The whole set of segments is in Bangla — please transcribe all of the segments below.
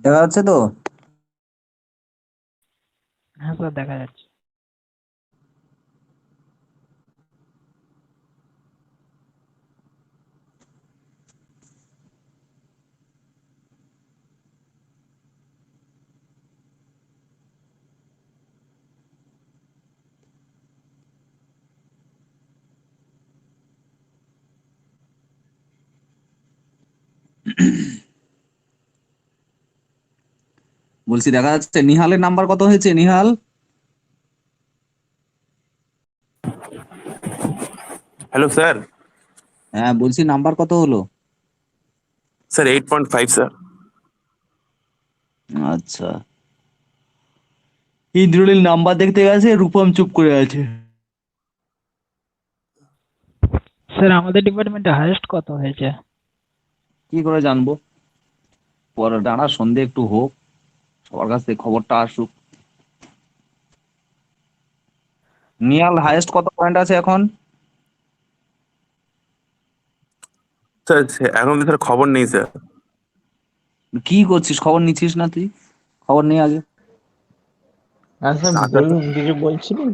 দেখা যাচ্ছে তো? হ্যাঁ স্যার, দেখা যাচ্ছে। বলছি দেখা যাচ্ছে। নিহালের নাম্বার কত হয়েছে, নিহাল? Hello sir. হ্যাঁ, বলছি নাম্বার কত হলো? Sir 8.5 sir. আচ্ছা। ইন্দ্রনীল নাম্বার দেখতে গেছে, রূপম চুপ করে আছে। স্যার আমাদের ডিপার্টমেন্টে হাইয়েস্ট কত হয়েছে? কি করে জানবো? পরে দাঁড়া, সন্ধে একটু হোক, সবার কাছ থেকে খবরটা আসুক। নিহাল হাইয়েস্ট কত পয়েন্ট আছে এখন? স্যার এখন তো স্যার খবর নেই স্যার। কি করছিস, খবর নিচ্ছিস না তুই? খবর নেই আগে। হ্যাঁ স্যার, আপনার তো বলুন, কিছু বলছিলেন?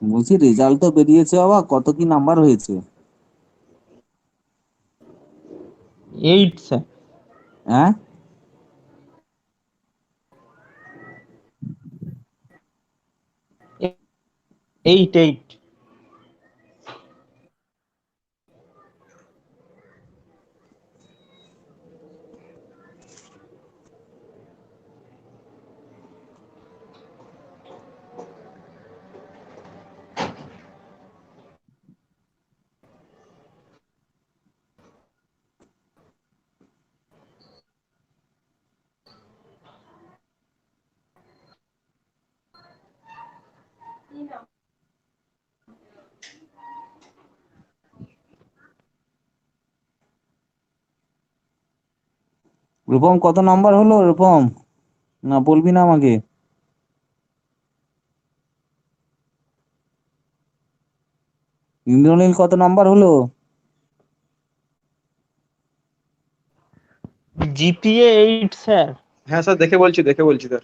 বলছি রেজাল্ট তো বেরিয়েছে বাবা, কত কি নাম্বার হয়েছে? 8 স্যার। হ্যাঁ। 8, 8। রূপম কত নাম্বার হলো, রূপম? না বলবি না আমাকে? ইন্দ্রনীল কত নাম্বার হলো? GPA 8 sir. হ্যাঁ স্যার, দেখে বলছি স্যার।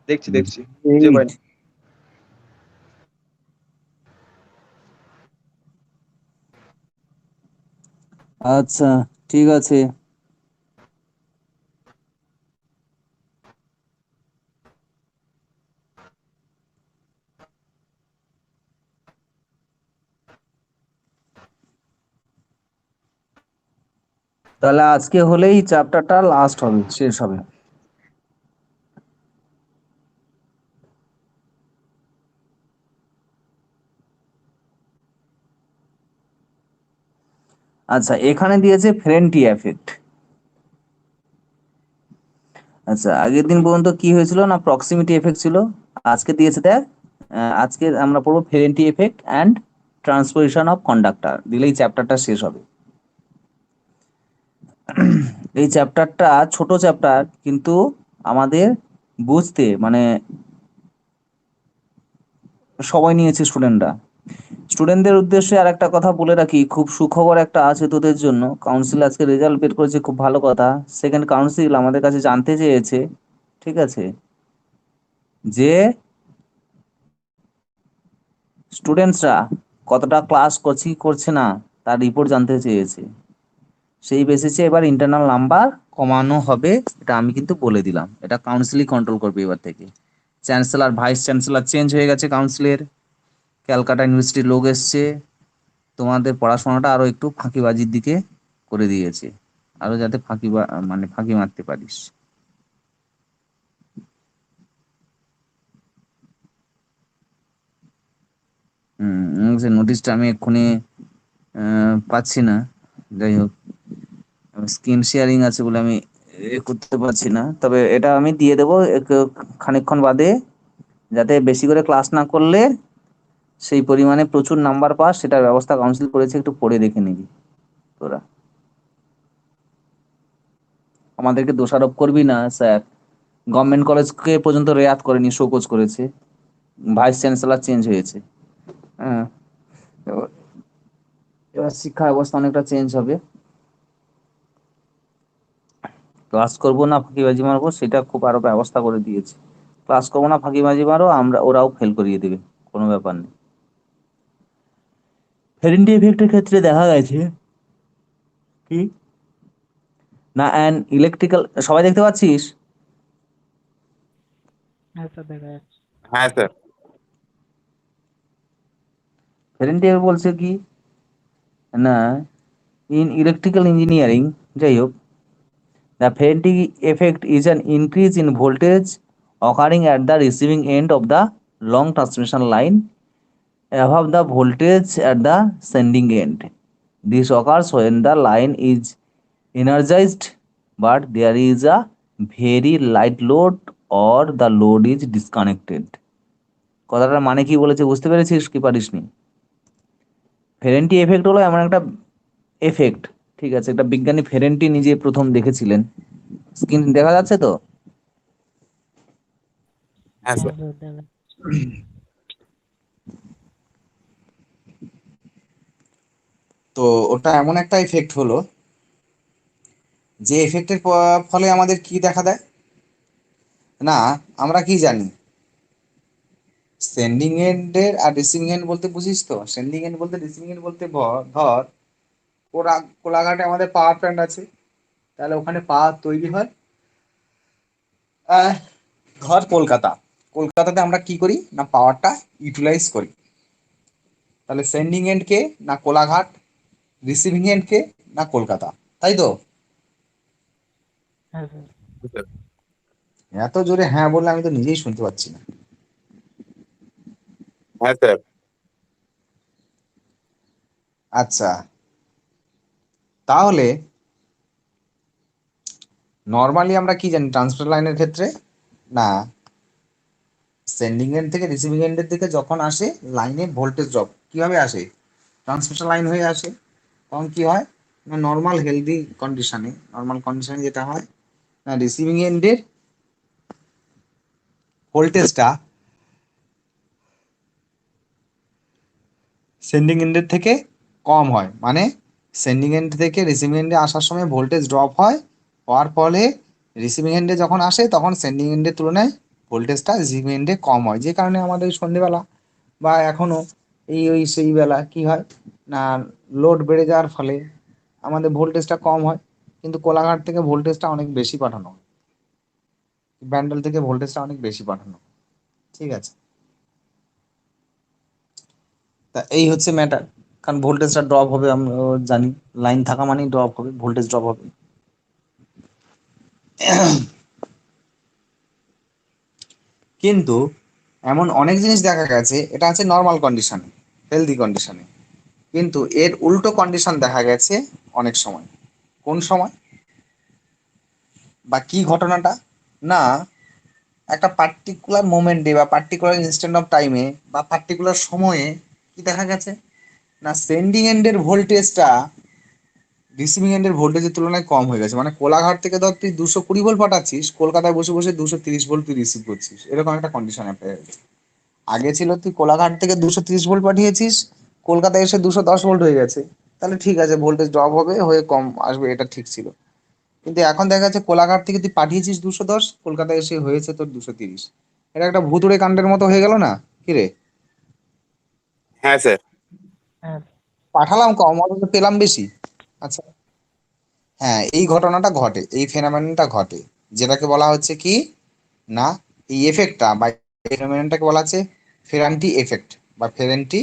দেখছি খুঁজে এইট। পাইনি। আচ্ছা, ঠিক আছে। তাহলে আজকে হলেই চ্যাপ্টারটা লাস্ট হবে, শেষ হবে। আচ্ছা, এখানে দিয়েছে ফেরেন্টি এফেক্ট। আচ্ছা, আগের দিন পর্যন্ত কি হয়েছিল না, প্রক্সিমিটি এফেক্ট ছিল। আজকে দিয়েছে দেখ, আজকে আমরা পড়বো Ferranti effect and transposition of conductor, দিলেই চ্যাপ্টারটা শেষ হবে। এই চ্যাপ্টারটা ছোট চ্যাপ্টার, কিন্তু আমাদের বুঝতে মানে সময় নিয়েছে স্টুডেন্টরা। স্টুডেন্টদের উদ্দেশ্যে আর একটা কথা বলে রাখি, খুব সুখবর একটা আছে তোদের জন্য। কাউন্সিল আজকে রেজাল্ট বের করেছে, খুব ভালো কথা। সেকেন্ড কাউন্সিল আমাদের কাছে জানতে চেয়েছে, ঠিক আছে, যে স্টুডেন্টসরা কতটা ক্লাস করছে কি করছে না, তার রিপোর্ট জানতে চেয়েছে। সেই বেসিসে এবার ইন্টারনাল নাম্বার কমানো হবে, এটা আমি কিন্তু বলে দিলাম। এটা কাউন্সিলই কন্ট্রোল করবে এবার থেকে। চ্যান্সেলর, ভাইস চ্যান্সেলর চেঞ্জ হয়ে গেছে কাউন্সিলের। ক্যালকাটা ইউনিভার্সিটির লোক এসছে, তোমাদের পড়াশোনাটা আরো একটু ফাঁকিবাজির দিকে করে দিয়েছে, আরো যাতে মানে ফাঁকি মারতে পারিস। সে নোটিশটা আমি এক্ষুনি পাচ্ছি না। যাই হোক, স্ক্রিন শেয়ারিং আছে বলে আমি করতে পারছি না, তবে এটা আমি দিয়ে দেবো খানিকক্ষণ বাদে, যাতে বেশি করে ক্লাস না করলে সেই পরিমাণে প্রচুর নাম্বার পাস, সেটার ব্যবস্থা কাউন্সিল করেছে, একটু পড়ে দেখে নিবি তোরা। আমাদেরকে দোষারোপ করবি না স্যার, গভর্নমেন্ট কলেজকে পর্যন্ত রেয়াত করেনি, শোকজ করেছে। ভাইস চ্যান্সেলর চেঞ্জ হয়েছে। হ্যাঁ, এবার এবার শিক্ষা ব্যবস্থা অনেকটা চেঞ্জ হবে। ক্লাস করবো না ফাঁকিবাজি মারবো সেটা খুব আরো ব্যবস্থা করে দিয়েছে। ক্লাস করবো না ফাঁকিবাজি মারো, ওরাও ফেল করিয়ে দেবে, কোনো ব্যাপার নেই। ফেরেন্টি এফেক্টের ক্ষেত্রে দেখা গেছে কি না, অ্যান ইলেকট্রিক্যাল, সবাই দেখতে পাচ্ছিস? হ্যাঁ স্যার দেখা যাচ্ছে। হ্যাঁ স্যার। ফেরেন্টি বলছে কি না, ইন ইলেকট্রিক্যাল ইঞ্জিনিয়ারিং, যাই হোক, the Ferengi effect is an increase in voltage occurring at the receiving end of the long transmission line above the voltage at the sending end. This occurs when the line is energized but there is a very light load or the load is disconnected. কথাটার মানে কি বলেছে বুঝতে পেরেছিস কি পারিসনি? ফেরেন্টি এফেক্ট হলো এমন একটা এফেক্ট, ঠিক আছে, একটা বিজ্ঞানী ফেরেন্টি নিজে প্রথম দেখেছিলেন। স্ক্রিন দেখা যাচ্ছে তো? হ্যাঁ হ্যাঁ স্যার। স্যার দেখা তো ওটা এমন একটা এফেক্ট হলো যে এফেক্টের ফলে আমাদের কি দেখা দেয় না, আমরা কি জানি সেন্ডিং এন্ডের আর রিসিভিং এন্ড বলতে বুঝিস তো? সেন্ডিং এন্ড বলতে, রিসিভিং এন্ড বলতে ধর কোলাঘাটে আমাদের পাওয়ার প্ল্যান্ট আছে, তাহলে ওখানে পাওয়ার তৈরি হয়। ধর কলকাতাতে আমরা কি করি না, পাওয়ারটা ইউটিলাইজ করি। তাহলে সেন্ডিং এন্ড কে না কোলাঘাট, রিসিভিং এন্ড কে না কলকাতা, তাই তো? হ্যাঁ স্যার। এত জোরে হ্যাঁ বললে আমি তো নিজেই শুনতে পাচ্ছি না। হ্যাঁ স্যার। আচ্ছা, তাহলে নর্মালি আমরা কি জানি ট্রান্সমিটার লাইনের ক্ষেত্রে না, সেন্ডিং এন্ড থেকে রিসিভিং এন্ডের দিকে যখন আসে লাইনে ভোল্টেজ ড্রপ কিভাবে আসে, ট্রান্সমিশন লাইন হয়ে আসে। তখন কি হয় না, নর্মাল কন্ডিশনে যেটা হয় না, রিসিভিং এন্ডের ভোল্টেজটা সেন্ডিং এন্ডের থেকে কম হয়, মানে সেন্ডিং এন্ড থেকে রিসিভিং এন্ডে আসার সময় ভোল্টেজ ড্রপ হয়, হওয়ার ফলে রিসিভিং এন্ডে যখন আসে তখন সেন্ডিং এন্ডের তুলনায় ভোল্টেজটা রিসিভিং এন্ডে কম হয়। যে কারণে আমাদের সন্ধেবেলা বা এখনো সেই বেলা কি হয় না, লোড বেড়ে যাওয়ার ফলে আমাদের ভোল্টেজটা কম হয়, কিন্তু কোলাঘাট থেকে ভোল্টেজটা অনেক বেশি পাঠানো হয়, ব্যান্ডেল থেকে ভোল্টেজটা অনেক বেশি পাঠানো হয়। ঠিক আছে, তা এই হচ্ছে ম্যাটার। কারণ ভোল্টেজটা ড্রপ হবে, আমরা জানি লাইন থাকা মানেই ড্রপ হবে, ভোল্টেজ ড্রপ হবে। কিন্তু এমন অনেক জিনিস দেখা গেছে, এটা আছে নর্মাল কন্ডিশনে, হেলদি কন্ডিশনে, কিন্তু এর উল্টো কন্ডিশন দেখা গেছে অনেক সময়। কোন সময় বা কি ঘটনাটা না, একটা পার্টিকুলার মোমেন্টে বা পার্টিকুলার ইনস্ট্যান্ট অফ টাইমে বা পার্টিকুলার সময়ে কি দেখা গেছে না, সেন্ডিং এন্ডের ভোল্টেজটা রিসিভিং এন্ডের ভোল্টেজের তুলনায় কম হয়ে গেছে। মানে কোলাঘাট থেকে ধর তুই 220 ভোল্ট পাঠাচ্ছিস, কলকাতায় বসে বসে 230 ভোল্ট তুই রিসিভ করছিস, এরকম একটা কন্ডিশন অ্যাপ্লাই হয়েছে। আগে ছিল তুই কোলাঘাট থেকে 230 ভোল্ট পাঠিয়েছিস, কলকাতায় এসে 210 ভোল্ট হয়ে গেছে, তাহলে ঠিক আছে, ভোল্টেজ ড্রপ হবে, হয়ে কম আসবে, এটা ঠিক ছিল। কিন্তু এখন দেখা যাচ্ছে কোলাঘাট থেকে তুই পাঠিয়েছিস 210, কলকাতায় এসে হয়েছে তোর 230। এটা একটা ভুতুড়ে কাণ্ডের মতো হয়ে গেল না কি রে? হ্যাঁ স্যার। হ্যাঁ পাঠালাম কম অথচ পেলাম বেশি। আচ্ছা, হ্যাঁ, এই ঘটনাটা ঘটে, এই ফেনোমেননটা ঘটে, যেটাকে বলা হচ্ছে কি না, এই এফেক্টটা বা ফেনোমেননটাকে বলা হচ্ছে ফেরান্টি এফেক্ট বা ফেরেন্টি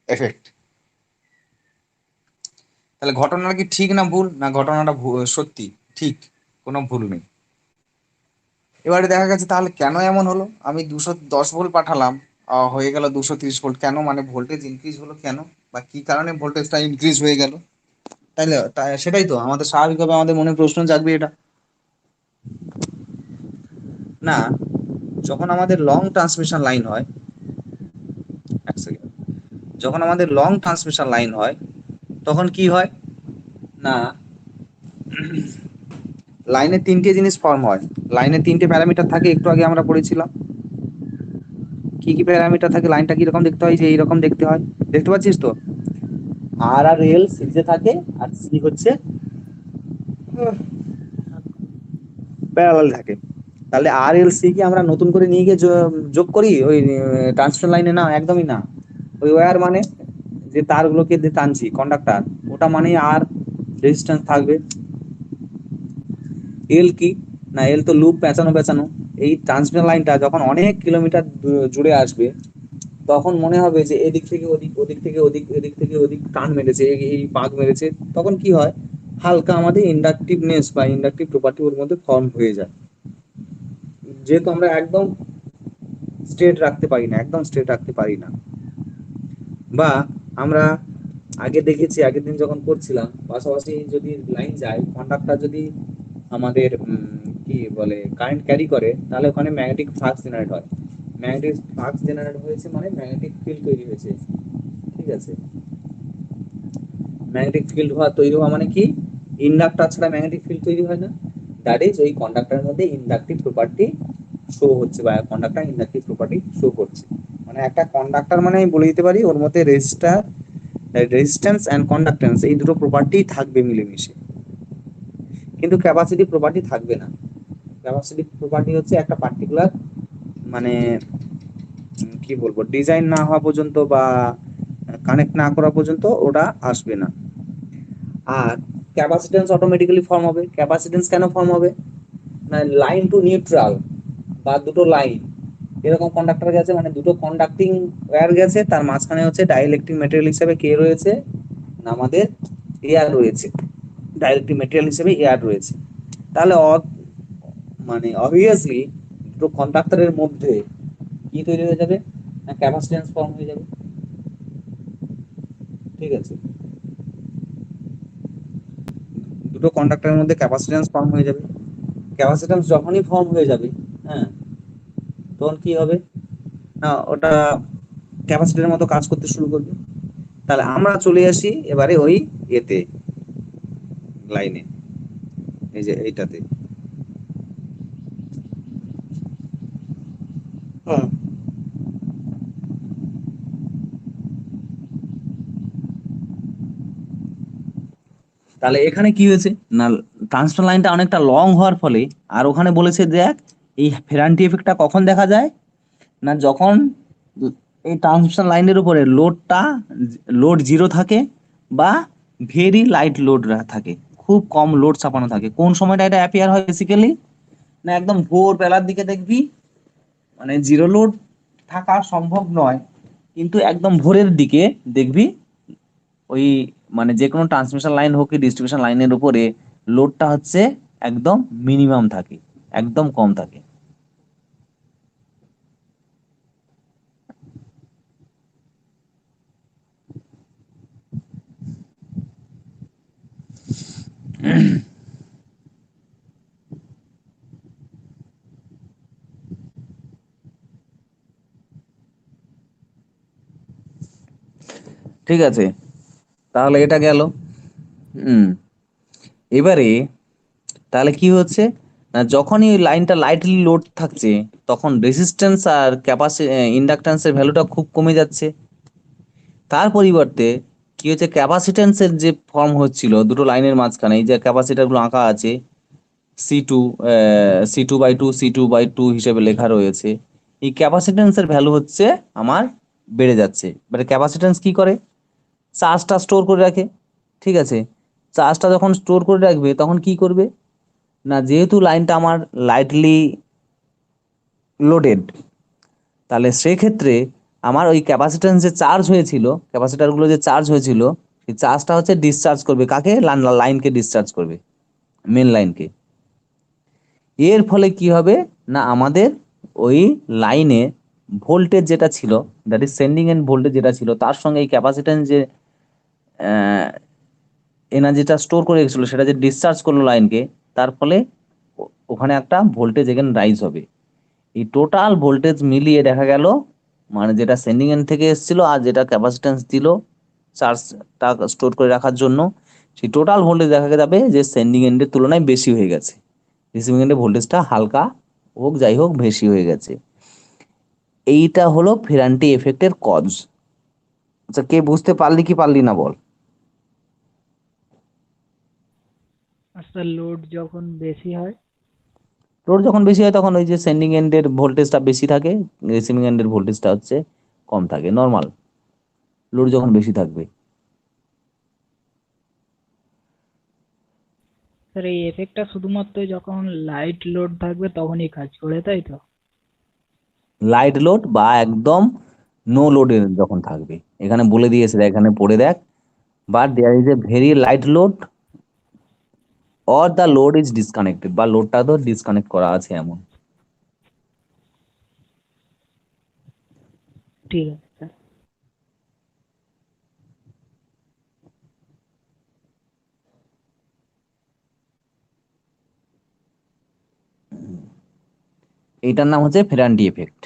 এফেক্ট। তাহলে ঘটনাটা কি ঠিক না ভুল না, ঘটনাটা সত্যি ঠিক, কোনো ভুল নেই। এবারে দেখা গেছে তাহলে কেন এমন হলো, আমি 210 ভোল্ট পাঠালাম, হয়ে গেল 230 ভোল্ট, কেন, মানে ভোল্টেজ ইনক্রিজ হলো কেন, বা কি কারণে ভোল্টেজটা ইনক্রিজ হয়ে গেল? তাইলে সেটাই তো আমাদের স্বাভাবিকভাবে আমাদের মনে প্রশ্ন জাগবে এটা না। যখন আমাদের লং ট্রান্সমিশন লাইন হয়, এক সেকেন্ড, যখন আমাদের লং ট্রান্সমিশন লাইন হয় তখন কি হয় না, লাইনে তিনটে জিনিস ফর্ম হয়, লাইনে তিনটে প্যারামিটার থাকে, একটু আগে আমরা পড়েছিলাম। কি কি প্যারামিটার থাকে, লাইনটা কিরকম দেখতে হয়, যে এইরকম দেখতে হয়, দেখতে পাচ্ছিস তো? আর আর এল সিরিজে থাকে, আর সি হচ্ছে প্যারালাল থাকে। তাহলে আর এল সি কি আমরা নতুন করে নিয়ে গিয়ে যোগ করি ওই ট্রান্সমিশন লাইনে? না, একদমই না। ওই ওয়্যার মানে যে তারগুলোকে যে টানছি কন্ডাক্টর, ওটা মানে আর রেজিস্ট্যান্স থাকবে। এল কি না, এল তো লুপ পেঁচানো পেঁচানো। এই ট্রান্সমিশন লাইনটা যখন অনেক কিলোমিটার জুড়ে আসবে, তখন মনে হবে যে এদিক থেকে ওদিক, ওদিক থেকে ওদিক, এদিক থেকে ওদিক টান মেরেছে, এই পাক মেরেছে। তখন কি হয়, হালকা আমাদের ইন্ডাকটিভনেস বা ইন্ডাকটিভ প্রপার্টি ওর মধ্যে ফর্ম হয়ে যায়। যেহেতু আমরা একদম স্ট্রেট রাখতে পারি না, একদম স্ট্রেট রাখতে পারি না। বা আমরা আগে দেখেছি, আগের দিন যখন করছিলাম, পাশাপাশি যদি লাইন যায়, কন্ডাক্টর যদি আমাদের কি বলে কারেন্ট ক্যারি করে, তাহলে ওখানে ম্যাগনেটিক ফ্লাক্স জেনারেট হয়। ম্যাগনেটিক ফ্লাক্স জেনারেট হয়েছে মানে ম্যাগনেটিক ফিল্ড তৈরি হয়েছে। ঠিক আছে, ম্যাগনেটিক ফিল্ড তৈরি হওয়া মানে কি, ইন্ডাক্টর ছাড়া ম্যাগনেটিক ফিল্ড তৈরি হয় না। দ্যাট ইজ ওই কন্ডাক্টরের মধ্যে ইন্ডাকটিভ প্রপার্টি শো হচ্ছে, বা কন্ডাক্টর ইন্ডাকটিভ প্রপার্টি শো করছে। মানে একটা কন্ডাক্টর মানে আমি বলে দিতে পারি ওর মধ্যে রেজিস্ট্যান্স অ্যান্ড কন্ডাক্ট্যান্স এই দুটো প্রপার্টি থাকবে মিলেমিশে, কিন্তু ক্যাপাসিটি প্রপার্টি থাকবে না। ক্যাপাসিটি প্রপার্টি হচ্ছে একটা পার্টিকুলার মানে কি বলবো, ডিজাইন না হওয়া পর্যন্ত বা কানেক্ট না করা পর্যন্ত ওটা আসবে না। আর ক্যাপাসিটেন্স অটোমেটিক্যালি ফর্ম হবে। ক্যাপাসিটেন্স কেন ফর্ম হবে না, লাইন টু নিউট্রাল বা দুটো লাইন এরকম কন্ডাক্টর গেছে, মানে দুটো কন্ডাক্টিং ওয়্যার গেছে, তার মাঝখানে হচ্ছে ডাইইলেকট্রিক ম্যাটেরিয়াল হিসেবে কে রয়েছে না, আমাদের এয়ার রয়েছে। ডাইইলেকট্রিক ম্যাটেরিয়াল হিসেবে এয়ার রয়েছে। তাহলে মানে অবভিয়াসলি দুটো কন্ডাক্টরের মধ্যে কি তৈরি হয়ে যাবে না, ক্যাপাসিটেন্স ফর্ম হয়ে যাবে। ঠিক আছে, দুটো কন্ডাক্টরের মধ্যে ক্যাপাসিটেন্স ফর্ম হয়ে যাবে। ক্যাপাসিটেন্স যখনই ফর্ম হয়ে যাবে, হ্যাঁ, তখন কি হবে না, ওটা ক্যাপাসিটরের মতো কাজ করতে শুরু করবে। তাহলে আমরা চলে আসি এবারে ওই এতে, লাইনে, এই যে এইটাতে। তাহলে এখানে কি হয়েছে না, ট্রান্সমিশন লাইনটা অনেকটা লং হওয়ার ফলে, আর ওখানে বলেছে দেখ এই ফেরান্টি এফেক্টটা কখন দেখা যায় না, যখন এই ট্রান্সমিশন লাইনের উপরে লোড জিরো থাকে বা ভেরি লাইট লোড থাকে, খুব কম লোড চাপানো থাকে। কোন সময়টা এটা অ্যাপিয়ার হয় বেসিক্যালি না, একদম ভোর বেলার দিকে দেখবি, মানে জিরো লোড থাকা সম্ভব নয়, কিন্তু একদম ভোরের দিকে দেখবি ওই মানে যে কোনো ট্রান্সমিশন লাইন হোক কি ডিস্ট্রিবিউশন লাইনের উপরে লোডটা হচ্ছে একদম মিনিমাম থাকে, একদম কম থাকে। ঠিক আছে, তাহলে এটা গেল। হুম, এবারে তাহলে কি হচ্ছে না, যখনই ওই লাইনটা লাইটলি লোড থাকছে, তখন রেজিস্ট্যান্স আর ইন্ডাকট্যান্সের ভ্যালুটা খুব কমে যাচ্ছে। তার পরিবর্তে কি হচ্ছে, ক্যাপাসিট্যান্সের যে ফর্ম হচ্ছিল দুটো লাইনের মাঝখানে, এই যে ক্যাপাসিটারগুলো আঁকা আছে, C2 C2/2 C2/2 হিসেবে লেখা রয়েছে, এই ক্যাপাসিট্যান্সের ভ্যালু হচ্ছে আমার বেড়ে যাচ্ছে। এবারে ক্যাপাসিট্যান্স কি করে, চার্জটা স্টোর করে রাখে। ঠিক আছে, চার্জটা যখন স্টোর করে রাখবে তখন কি করবে না, যেহেতু লাইনটা আমার লাইটলি লোডেড, তাহলে সেক্ষেত্রে আমার ওই ক্যাপাসিট্যান্স যে চার্জ হয়েছিল, ক্যাপাসিটারগুলো যে চার্জ হয়েছিল, সেই চার্জটা হচ্ছে ডিসচার্জ করবে কাকে, লাইনকে ডিসচার্জ করবে, মেন লাইনকে। এর ফলে কি হবে না, আমাদের ওই লাইনে ভোল্টেজ যেটা ছিল, that is sending and voltage যেটা ছিল, তার সঙ্গে এই ক্যাপাসিট্যান্স যে এনার্জিটা স্টোর করে রেখেছিল সেটা যে ডিসচার্জ করলো লাইনকে, তার ফলে ওখানে একটা ভোল্টেজ এগেন রাইজ হবে। এই টোটাল ভোল্টেজ মিলিয়ে দেখা গেল মানে যেটা সেন্ডিং এন্ড থেকে এসেছিল আর যেটা ক্যাপাসিট্যান্স দিল চার্জটা স্টোর করে রাখার জন্য, সেই টোটাল ভোল্টেজ দেখা যাবে যে সেন্ডিং এন্ডের তুলনায় বেশি হয়ে গেছে, রিসিভিং এন্ডের ভোল্টেজটা হালকা হোক যাই হোক বেশি হয়ে গেছে। এইটা হলো ফেরান্টি এফেক্টের কজ। আচ্ছা, কে বুঝতে পারলি কি পারলি না বল। আচ্ছা, লোড যখন বেশি হয় লোড যখন বেশি হয় তখন ওই যে সেন্ডিং এন্ডের ভোল্টেজটা বেশি থাকে, রিসিভিং এন্ডের ভোল্টেজটা হচ্ছে কম থাকে, নর্মাল লোড যখন বেশি থাকবে। স্যার এই এফেক্টটা শুধুমাত্র যখন লাইট লোড থাকবে তখনই কাজ করে, তাই তো? লাইট লোড বা একদম নো লোডে যখন থাকবে, এখানে বলে দিয়েছে দেখ, এখানে পড়ে দেখ, but there is a very light load or the load is disconnected, বা লোডটা তো ডিসকানেক্ট করা আছে এমন। ঠিক আছে স্যার। এইটার নাম হচ্ছে ফেরান্টি এফেক্ট।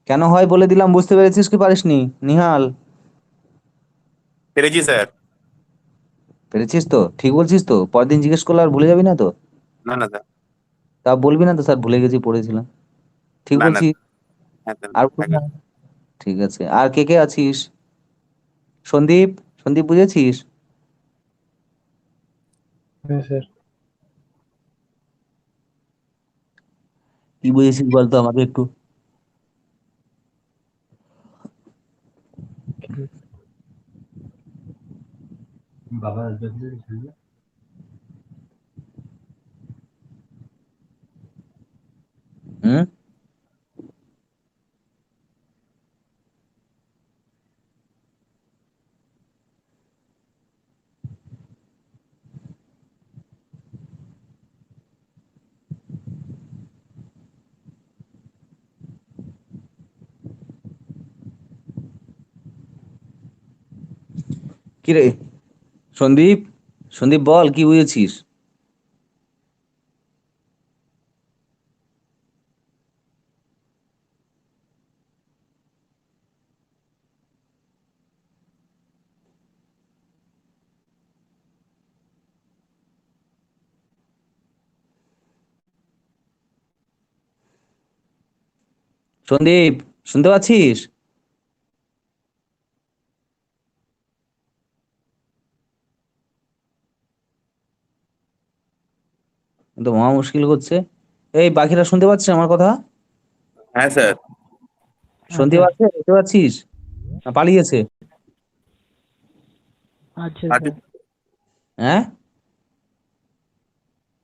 কেন হয় বলে দিলাম, বুঝতে পেরেছিস কি পারিসনি নিহাল? পেরেছি স্যার। পেরেছিস তো? ঠিক বলছিস তো? পরের দিন জিজ্ঞেস করলে আর ভুলে যাবি না তো? না না স্যার। তা বলবি না তো স্যার ভুলে গেছি, পড়েছিলাম। ঠিক না না। বলছি? হ্যাঁ স্যার। আর হ্যাঁ বলবি না? ঠিক আছে, আর কে কে আছিস? সন্দীপ, সন্দীপ বুঝেছিস? হ্যাঁ স্যার। কি বুঝেছিস বলতো আমাকে একটু। হুম? কি রে সন্দীপ, সন্দীপ বল কি বুঝেছিস? সন্দীপ, শুনতে পাচ্ছিস? তো মহা মুশকিল করছে। এই বাকিরা শুনতে পাচ্ছিস আমার কথা? হ্যাঁ স্যার। হ্যাঁ সন্দীপ স্যার। আছে, শুনতে পাচ্ছিস? না পালিয়েছে? আচ্ছা আছে। স্যার। হ্যাঁ?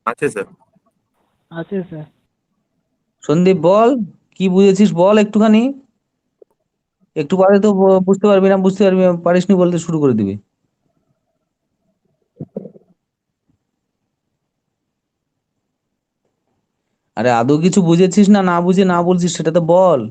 আছে স্যার। আছে স্যার। সন্দীপ বল, কি বুঝেছিস বল একটুখানি। একটু পরে তো বুঝতে পারবি না, বুঝতে পারবি পারিসনি বলতে শুরু করে দিবি। আরে আদৌ কিছু বুঝেছিস না, না বুঝে না বলছিস সেটা তো বল।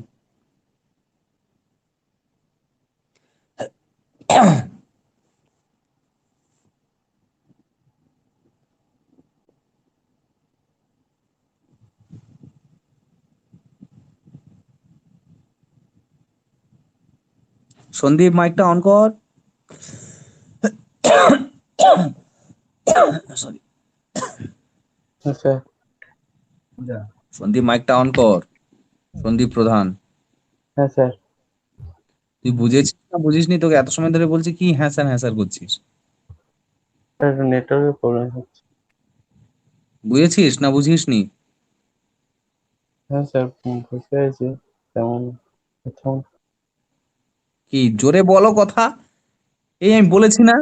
সন্দীপ মাইকটা অন কর। সরি। হ্যাঁ স্যার। সন্দীপ মাইকটা অন কর। সন্দীপ প্রধান, হ্যাঁ স্যার। তুই বুঝেছিস না বুঝিসনি? তোকে এত সময় ধরে বলছি, কি হ্যাঁ স্যার হ্যাঁ স্যার করছিস? স্যার নেটওয়ার্কের প্রবলেম হচ্ছে। বুঝেছিস না বুঝিসনি? হ্যাঁ স্যার, বুঝতে পেরেছি। তেমন প্রথম। কি জোরে বলো কথা। এই আমি বলেছি না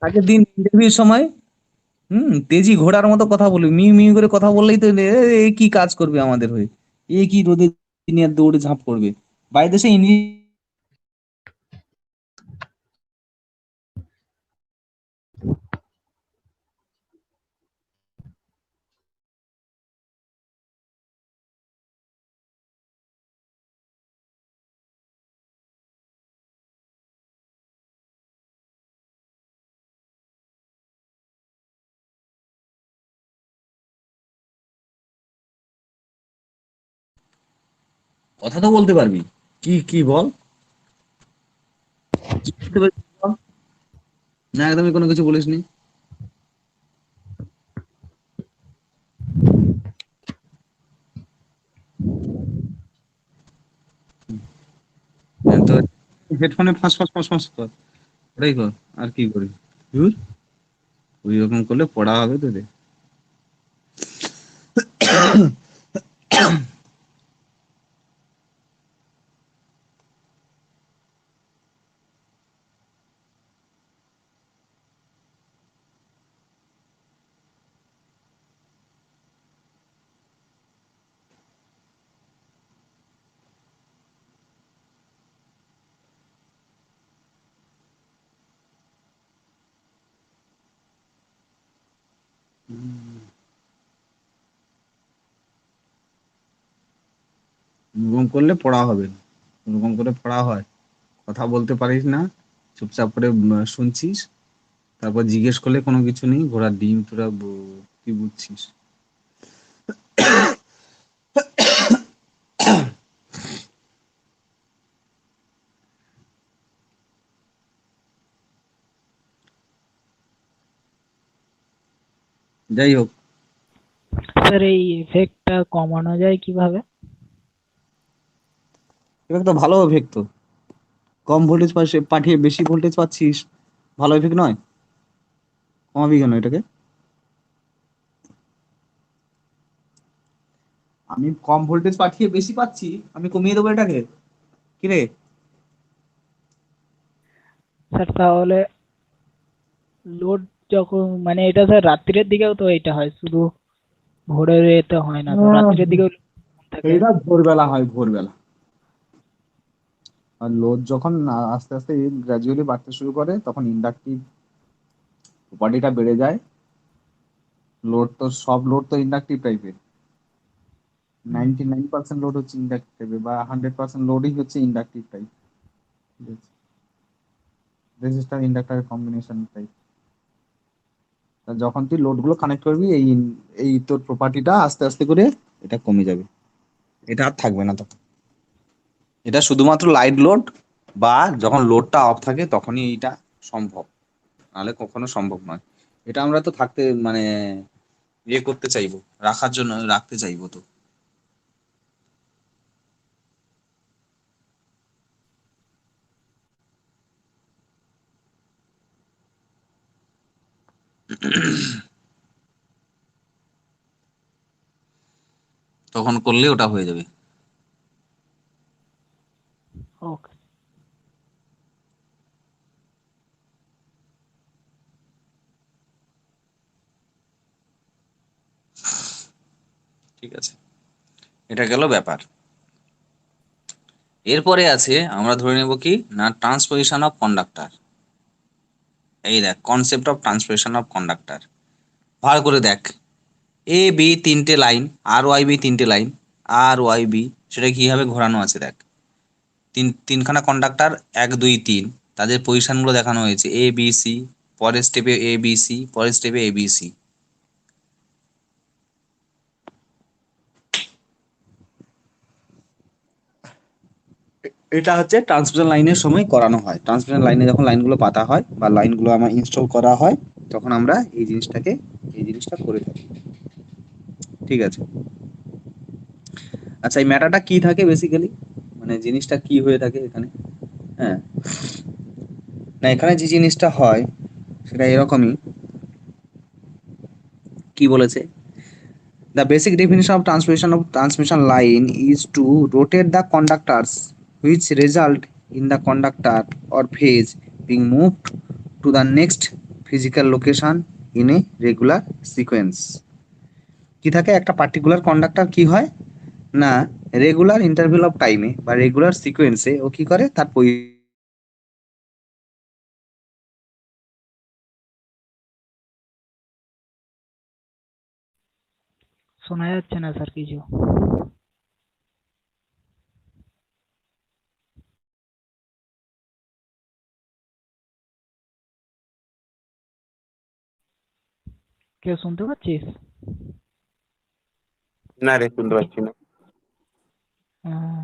আগের দিন ইন্টারভিউর সময়, তেজি ঘোড়ার মতো কথা বলবি, মিউ মিউ করে কথা বললেই তো এ কি কাজ করবে আমাদের হয়ে? এ কি রোদে নিয়ে দৌড়ে ঝাঁপ করবে? বাইরে দেশে ইংলিশ কথা তো বলতে পারবি। কি কি বল, কি বলতে পারবি বল? না একদমই কোনো কিছু বলিসনি। তো হেডফোনে ফাঁস ফাঁস ফাঁস ফাঁস কর, ওটাই কর। আর কি করি? ধুর, ওই রকম করলে পড়া হবে তোদের। এরকম করলে পড়া হবে না। এরকম করে পড়া হয়, কথা বলতে পারিস না, চুপচাপ করে শুনছিস, তারপর জিজ্ঞেস করলে কোনো কিছু নেই, ঘোড়ার ডিম তোরা কি বুঝছিস? যাই হোক, স্যার এই এফেক্টটা কমানো যায় কিভাবে? এবার তো ভালো এফেক্ট তো, কম ভোল্টেজ পাঠিয়ে বেশি ভোল্টেজ পাচ্ছিস, ভালো এফেক্ট নয়? কমাবি কেন এটাকে? আমি কম ভোল্টেজ পাঠিয়ে বেশি পাচ্ছি, আমি কমিয়ে দেবো এটাকে? কি রে? স্যার তাহলে লোড যখন মানে এটা স্যার রাত্রির দিকেও তো এটা হয়, শুধু ভোরের এতে হয় না তো, রাত্রির দিকেও থাকে। এটা ভোরবেলা হয়, ভোরবেলা। আর লোড যখন আস্তে আস্তে গ্র্যাজুয়ালি বাড়তে শুরু করে তখন ইন্ডাকটিভ প্রপার্টিটা বেড়ে যায়। লোড তো সব লোড তো ইন্ডাকটিভ টাইপের, 99% লোড হচ্ছে ইন্ডাকটিভ টাইপের, বা 100% লোডই হচ্ছে ইন্ডাকটিভ টাইপ। রেজিস্টার ইন্ডাক্টরের কম্বিনেশন টাইপ। যখন তুই লোড গুলো কানেক্ট করবি, এই এই তোর প্রপার্টিটা আস্তে আস্তে করে এটা কমে যাবে, এটা আর থাকবে না তখন। এটা শুধুমাত্র লাইট লোড বা যখন লোডটা অফ থাকে তখনই এইটা সম্ভব, নাহলে কখনো সম্ভব নয়। এটা আমরা তো থাকতে মানে ইয়ে করতে চাইবো, রাখার জন্য রাখতে চাইবো তো। তখন করলে ওটা হয়ে যাবে। ওকে। ঠিক আছে, এটা গেল ব্যাপার। এরপরে আছে, আমরা ধরে নেব কি না, ট্রান্সপোজিশন অফ কন্ডাক্টর। এই দেখ, concept of transposition of conductor ভালো করে দেখ। এ বি তিনটে লাইন, আর ওয়াই বি তিনটে লাইন, আর ওয়াই বি সেটা কিভাবে ঘোরানো আছে দেখ। তিনখানা কন্ডাক্টর, 1 2 3, তাদের পজিশন গুলো দেখানো হয়েছে, এ বি সি, পরের স্টেপে এ বি সি, পরের স্টেপে এ বি সি। এটা হচ্ছে ট্রান্সমিশন লাইনের সময় করানো হয়। ট্রান্সমিশন লাইনে যখন লাইনগুলো পাতা হয় বা লাইনগুলো আমার ইনস্টল করা হয়, তখন আমরা এই জিনিসটা করে থাকি। ঠিক আছে। আচ্ছা, এই ম্যাটারটা কি থাকে বেসিক্যালি, মানে জিনিসটা কি হয়ে থাকে এখানে? হ্যাঁ, না এখানে যে জিনিসটা হয় সেটা এরকমই। কি বলেছে? The basic definition of transmission line is to rotate the conductors which result in the conductor or phase being moved to the next physical location in a regular sequence. কি থাকে, একটা পার্টিকুলার কন্ডাক্টর কি হয় না, রেগুলার ইন্টারভেল অফ টাইমে বা রেগুলার সিকোয়েন্সে ও কি করে তার শোনা যাচ্ছে না স্যার কিছু। কেউ শুনতে পাচ্ছিস? না রে, শুনতে পাচ্ছি না। আহ,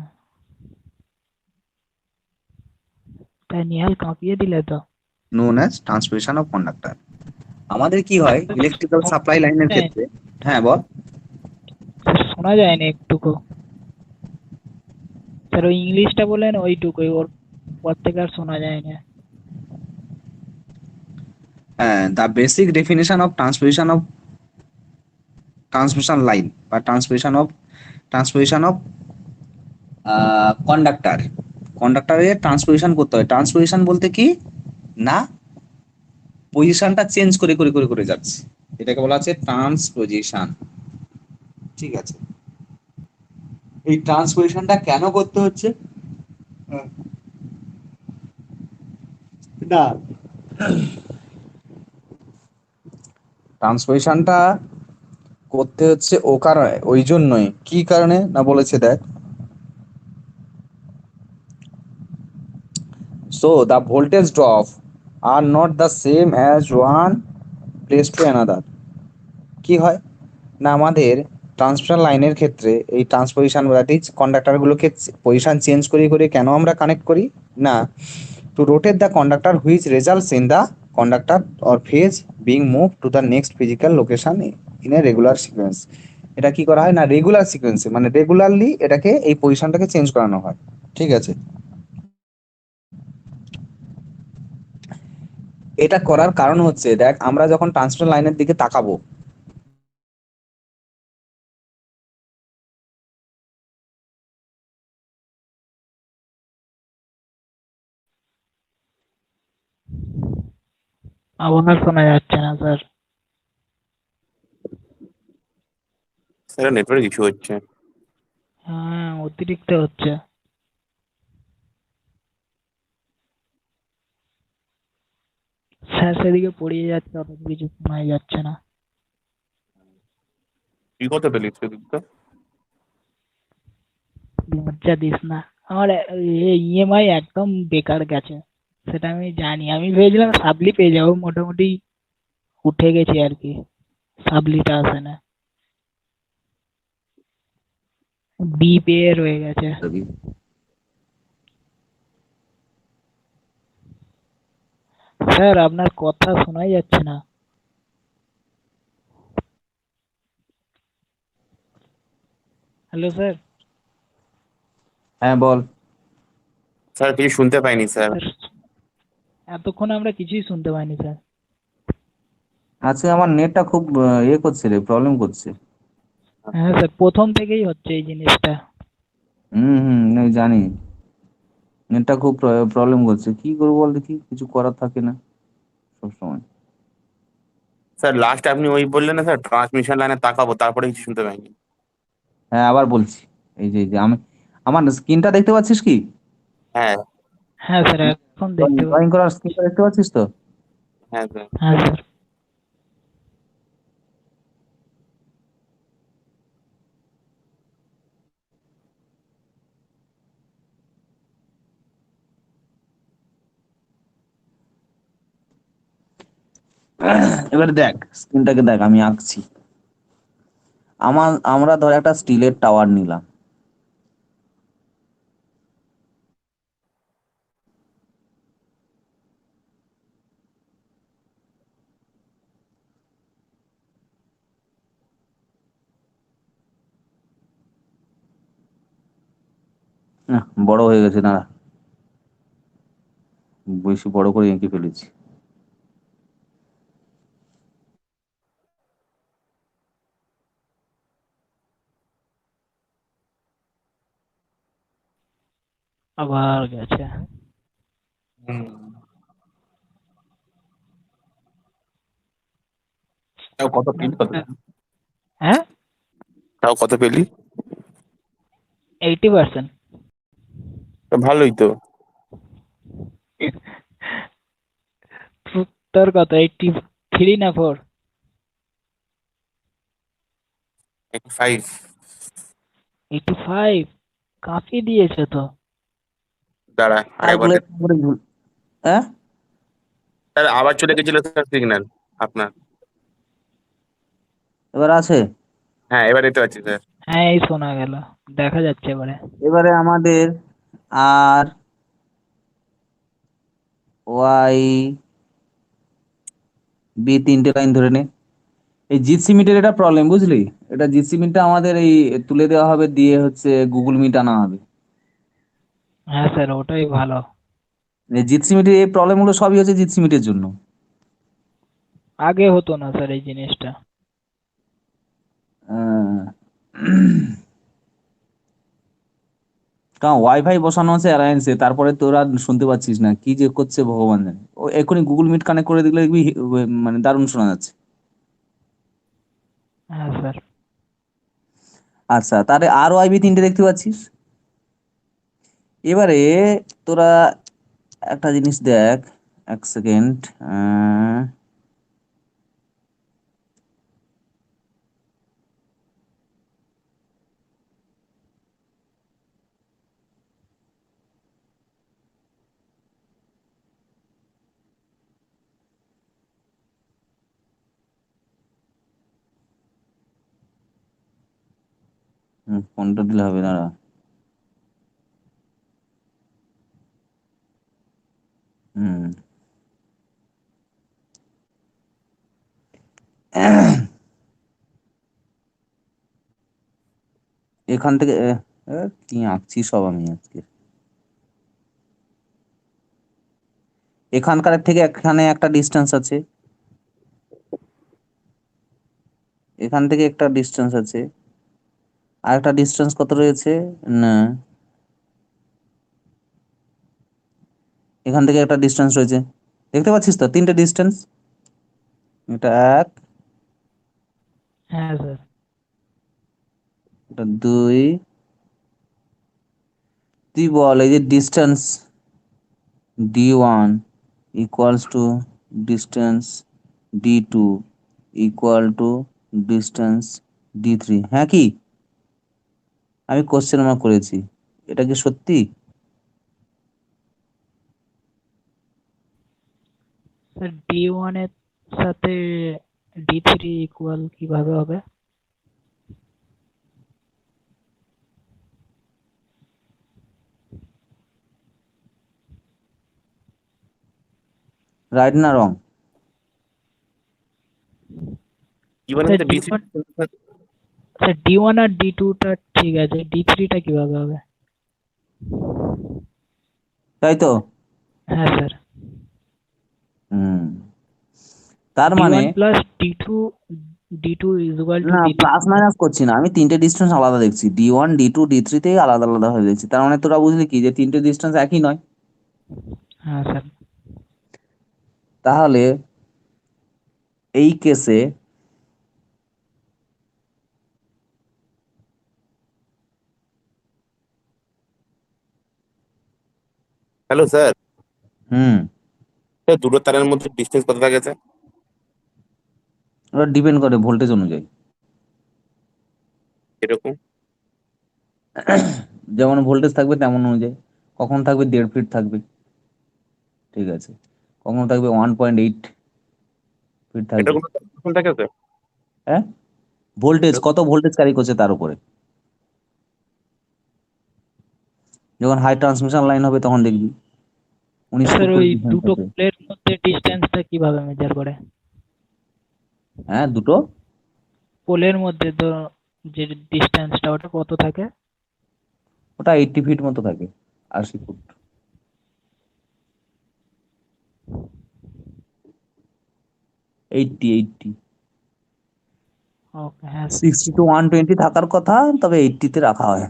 তাই নিহাল কাঁপিয়ে দিলে তো। Known as transmission of conductor. আমাদের কি হয় ইলেকট্রিক্যাল সাপ্লাই লাইনের ক্ষেত্রে? হ্যাঁ বল। স্যার শোনা যায় না একটুকু। স্যার ওই ইংলিশটা বলেন ওইটুকুই, ওর পর থেকে আর শোনা যায় না। The basic definition of transposition of transmission line বা ট্রান্সপোজিশন অফ কন্ডাক্টর। কন্ডাক্টরের ট্রান্সপোজিশন করতে হয়। ট্রান্সপোজিশন বলতে কি না, পজিশনটা চেঞ্জ করে করে করে করে যাচ্ছে, এটাকে বলা হচ্ছে ট্রান্সপোজিশন। ঠিক আছে, এই ট্রান্সপোজিশনটা কেন করতে হচ্ছে না, ট্রান্সপোজিশনটা করতে হচ্ছে ও কারণে, ওই জন্যই। কি কারণে না বলেছে দেখ, so the voltage drop are not the same as one place to another। কি হয় না, আমাদের ট্রান্সমিশন লাইনের ক্ষেত্রে এই ট্রান্সপোজিশন দ্যাট ইজ কন্ডাক্টরগুলোকে পজিশন চেঞ্জ করে করে কেন আমরা কানেক্ট করি না, to rotate the conductor which results in the conductor or phase being move to the next physical location in a regular sequence. এটা কি করা হয় না, রেগুলার সিকোয়েন্সে, মানে রেগুলারলি এটাকে এই পজিশনটাকে চেঞ্জ করানো হয়। ঠিক আছে, এটা করার কারণ হচ্ছে দেখ, আমরা যখন ট্রান্সমিশন লাইনের দিকে তাকাবো, আবার শোনা যাচ্ছে না স্যার। স্যার নেটওয়ার্ক ইস্যু হচ্ছে। হ্যাঁ, অতিরিক্ত হচ্ছে স্যার, সেদিকে পড়িয়ে যাচ্ছে, অত কিছু শোনাই যাচ্ছে না। তুই কত পেলি সেদিকটা? লজ্জা দিস না, আমার ইএমআই একদম বেকার গেছে, সেটা আমি জানি। আমি ভেবেছিলাম সাবলি পেয়ে যাবো, মোটামুটি উঠে গেছি আর কি, সাবলিটা আসে না, বি পেয়ে রয়ে গেছে। স্যার আপনার কথা শোনাই যাচ্ছে না। Hello sir. হ্যাঁ বল। স্যার কিছু শুনতে পাইনি স্যার। স্যার, এতক্ষণ আমরা কিছুই শুনতে পাইনি স্যার। আজকে আমার নেটটা খুব ইয়ে করছে রে, প্রবলেম করছে। হ্যাঁ স্যার, প্রথম থেকেই হচ্ছে এই জিনিসটা। আমি জানি নেটটা খুব প্রবলেম করছে, কি করবো বল দেখি, কিছু করার থাকে না সবসময়। স্যার লাস্ট আপনি ওই বললেন না স্যার, ট্রান্সমিশন লাইনে তাকাবো, তারপরে কিছু শুনতে পাইনি। হ্যাঁ আবার বলছি, এই যে আমি, আমার স্ক্রিনটা দেখতে পাচ্ছিস কি? হ্যাঁ হ্যাঁ স্যার, এখন দেখতে ড্রয়িং করার স্ক্রিনটা দেখতে পাচ্ছিস তো? হ্যাঁ স্যার। হ্যাঁ স্যার। এবার দেখ স্ক্রিনটাকে, দেখ আমি আঁকছি। আমরা ধর একটা স্টিলের টাওয়ার নিলাম, বড় হয়ে গেছে, দাঁড়া, বেশি বড় করে এঁকে ফেলেছি। আবার গেছে। তাও কত পেলি, কত হ্যাঁ, তাও কত পেলি? 80%। তা ভালোই তো। তোর কত, 83 না 4? 85। 85? কাফি দিয়েছে তো। দাঁড়া আরেকবার ক্যালকুলেট করে হ্যাঁ, স্যার আবার চলে গেছিল স্যার সিগন্যাল আপনার। এবার আছে। হ্যাঁ এবার দেখতে পাচ্ছি স্যার। হ্যাঁ, এই শোনা গেল, দেখা যাচ্ছে এবারে। এবারে আমাদের আর ওয়াই বি তিনটে লাইন ধরে নে। এই জিসি মিটের এটা প্রবলেম বুঝলি, এটা জিসি মিটটা আমাদের এই তুলে দেওয়া হবে, দিয়ে হচ্ছে গুগল মিট আনা হবে। হ্যাঁ স্যার, ওটাই ভালো। এই জিসি মিটের এই প্রবলেম গুলো সবই হচ্ছে জিসি মিটের জন্য। আগে হতো না স্যার এই জিনিসটা। কারণ ওয়াইফাই বসানো আছে অ্যালায়েন্সে, তারপরে তোরা শুনতে পাচ্ছিস না কি যে করছে ভগবান জানে। ও এখনই গুগল মিট কানেক্ট করে দিলে দেখবি মানে দারুণ শোনা যাচ্ছে। হ্যাঁ স্যার। আচ্ছা, তাহলে আর ওয়াইবি 3টে দেখতে পাচ্ছিস। এবারে তোরা একটা জিনিস দেখ, 1 সেকেন্ড। ফোনটা দিলে হবে, দাঁড়া। হুম। এখান থেকে কি আঁকছি সব আমি আজকে। এখানকার থেকে এখানে একটা ডিস্টেন্স আছে, এখান থেকে একটা ডিস্টেন্স আছে, আর একটা ডিস্টেন্স কত রয়েছে না, এখান থেকে একটা ডিস্টেন্স রয়েছে। দেখতে পাচ্ছিস তো 3টে ডিস্টেন্স। এটা 1, হ্যাঁ স্যার। এটা 2। তুই বল এই যে distance d1 equals to distance d2 equal to distance d3, হ্যাঁ কি? আমি কোশ্চেন মার্ক করেছি, এটা কি সত্যি? স্যার D1 এর সাথে D3 ইকুয়াল কিভাবে হবে? রাইট না রং? জীবনের স্যার সাথে বিসি D1, স্যার D1 আর D2 টা ঠিক আছে, D3 টা কিভাবে হবে? তাই তো। হ্যাঁ স্যার। হুম, তার মানে D1 plus D2 is equal to না, D3। প্লাস মাইনাস করছি না, আমি 3টে ডিস্টেন্স আলাদা দেখছি, d1 d2 d3 থেকে আলাদা আলাদা হয়ে দেখছি। তার মানে তোরা বুঝলি কি যে 3টে ডিস্টেন্স একই নয়। হ্যাঁ স্যার। তাহলে এই কেসে হ্যালো স্যার, হুম, দুটো তারের মধ্যে ডিস্টেন্স কত থাকে স্যার? ওটা ডিপেন্ড করে ভোল্টেজ অনুযায়ী। এরকম যেমন ভোল্টেজ থাকবে তেমন অনুযায়ী, কখন থাকবে 1.5 ফিট থাকবে, ঠিক আছে, কখনো থাকবে 1.8 ফিট এটা থাকবে। কোনো থাকে স্যার? হ্যাঁ, ভোল্টেজ কত ভোল্টেজ ক্যারি করছে তার উপরে। যখন হাই ট্রান্সমিশন লাইন হবে তখন দেখবি 19 স্যার ফুট করে ওই ডিফারেন্স দুটো আছে। পোলের মধ্যে ডিস্টেন্সটা কিভাবে মেজার করে? হ্যাঁ, দুটো পোলের মধ্যে তো যে ডিস্টেন্সটা ওটা কত থাকে? ওটা 80 ফিট মতো থাকে, 80 ফুট। 80 ওকে, হ্যাঁ স্যার। 60 to 120 থাকার কথা, তবে 80-তে রাখা হয়